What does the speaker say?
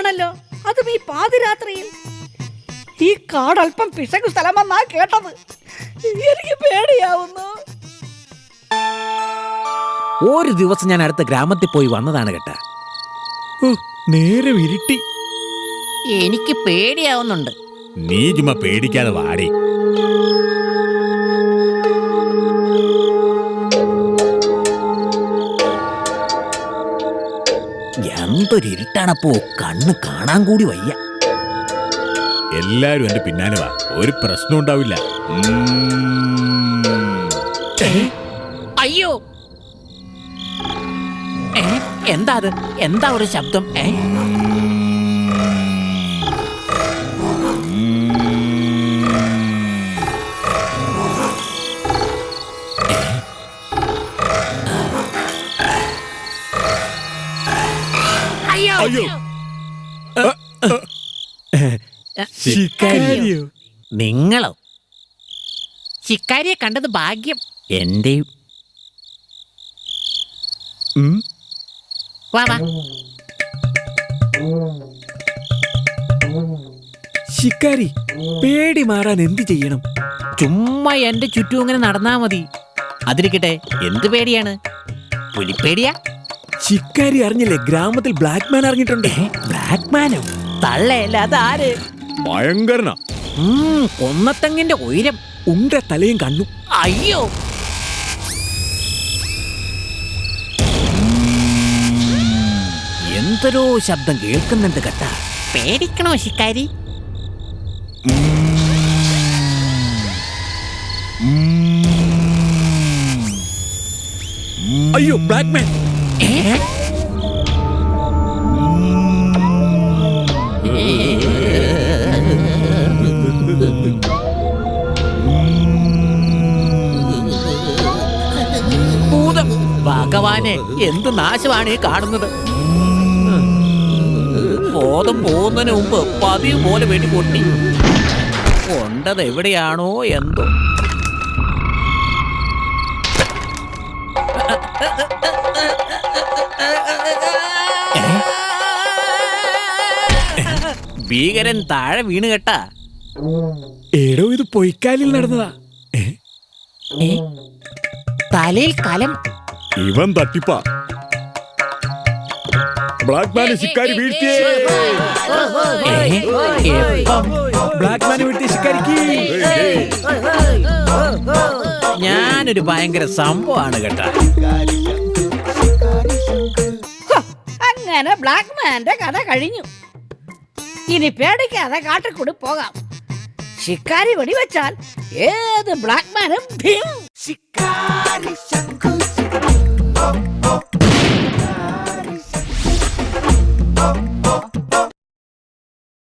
പേടിയാണല്ലോ, അതും ഈ പാതിരാത്രിയിൽ. ഈ കാടൽപ്പം പിശകു സ്ഥലമെന്നാ കേട്ടത്. എനിക്ക് പേടിയാവുന്നു. ഒരു ദിവസം ഞാൻ അടുത്ത ഗ്രാമത്തിൽ പോയി വന്നതാണ് കേട്ടാ. നേരെ ഇരുട്ടി. എനിക്ക് പേടിയാവുന്നുണ്ട്. നീ ചുമ്മാ പേടിക്കാതെ വാടി. എന്തൊരു ഇരുട്ടാണപ്പോ, കണ്ണ് കാണാൻ കൂടി വയ്യ. എല്ലാരും എന്റെ പിന്നാലെ വാ, ഒരു പ്രശ്നം ഉണ്ടാവില്ല. അയ്യോ, എന്താ അത്? എന്താ ഒരു ശബ്ദം? അയ്യോ, ശിക്കാരിയോ? നിങ്ങളോ? ശിക്കാരിയെ കണ്ടത് ഭാഗ്യം. എന്റെയും. വാ വാ. ശിക്കാരി, പേടി മാറാൻ എന്ത് ചെയ്യണം? ചുമ്മാ എന്റെ ചുറ്റും ഇങ്ങനെ നടന്നാ മതി. അതിരിക്കട്ടെ, എന്ത് പേടിയാണ്? പുലിപ്പേടിയാ? ശിക്കാരി അറിഞ്ഞില്ലേ, ഗ്രാമത്തിൽ ബ്ലാക്ക് മാൻ ഇറങ്ങിയിട്ടുണ്ട്. ബ്ലാക്ക് മാനോ? തള്ളയല്ല, അതാര്? ഭയങ്കരനാ. കൊന്നത്തെങ്ങിന്റെ ഉയരം. ഉണ്ട തലയും കണ്ണും. അയ്യോ, എന്തൊരോ ശബ്ദം കേൾക്കുന്നുണ്ട് കേട്ടാ. പേടിക്കണോ ശിക്കാരി? അയ്യോ, ബ്ലാക്ക് മാൻ. ഭൂതം! ഭഗവാനെ, എന്ത് നാശമാണ് ഈ കാണുന്നത്. ബോധം പോകുന്നതിന് മുമ്പ് പതിവ് പോലെ വെടി പൊട്ടി. കൊണ്ടത് എവിടെയാണോ എന്തോ. ഭീകരൻ താഴെ വീണ് കേട്ടാ. ഏടോ, ഇത് പൊയ്ക്കാലിൽ നടന്നതാ. തലയിൽ കലം. ഇവൻ തട്ടിപ്പാ. ബ്ലാക്ക് മാൻ ശിക്കാരി വീഴ്ത്തിയേ. ബ്ലാക്ക് മാൻ വീഴ്ത്തിയ ശിക്കാരിക്ക്. ഞാനൊരു ഭയങ്കര സംഭവമാണ് കേട്ടാ. അങ്ങനെ ബ്ലാക്ക് മാന്റെ കഥ കഴിഞ്ഞു. ഇനി പേടിക്കാതെ കാട്ടിൽ കൂടി പോകാം. ശിക്കാരി വെടിവെച്ചാൽ ഏത് ബ്ലാക്ക് മാനും ഭീം. ശിക്കാരി ശംഖു